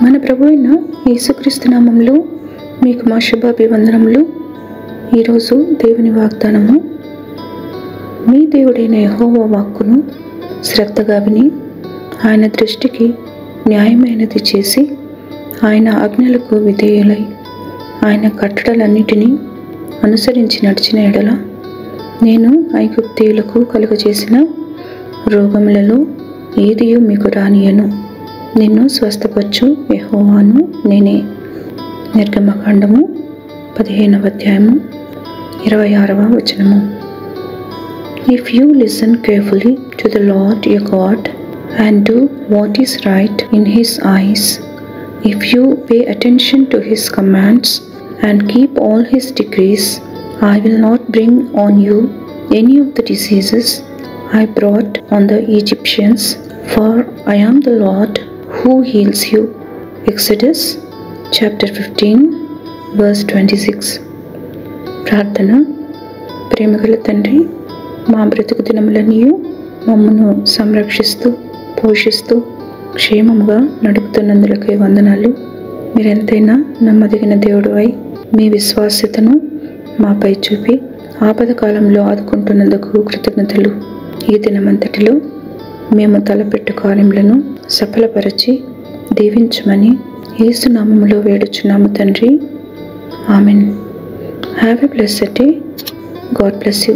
మన ప్రభు అయిన యేసుక్రీస్తు నామములో మీకు మా శుభాభివందనములు. ఈరోజు దేవుని వాగ్దానము, మీ దేవుడైన యెహోవా వాక్కును శ్రద్ధగా విని ఆయన దృష్టికి న్యాయమైనది చేసి ఆయన ఆజ్ఞలకు విధేయులై ఆయన కట్టడలన్నిటినీ అనుసరించి నడిచిన ఎడల నేను ఐగుప్తీయులకు కలుగజేసిన రోగములలో ఏదియూ మీకు రానియను. నిన్ను స్వస్థపరచు యెహోవాను నేనే. నిర్గమకాండము 15వ అధ్యాయము 26వ వచనము. If you listen carefully to the Lord your God and do what is right in his eyes, if you pay attention to his commands and keep all his decrees, I will not bring on you any of the diseases I brought on the Egyptians, for I am the Lord who heals you. Exodus chapter 15 verse 26. ప్రార్థన. ప్రేమగల తండ్రి, మా బ్రతుకు దినములన్నీయు మమ్మను సంరక్షిస్తూ పోషిస్తూ క్షేమముగా నడుపుతున్నందులకై వందనాలు. మీరెంతైనా నమ్మదగిన దేవుడువై మీ విశ్వాస్యతను మాపై చూపి ఆపద కాలంలో ఆదుకుంటున్నందుకు కృతజ్ఞతలు. ఈ దినమంతటిలో మేము తలపెట్టు కార్యములను సఫలపరచి దీవించమని యేసు నామములో వేడుచున్నాము తండ్రి. Amen. Have a blessed day. God bless you.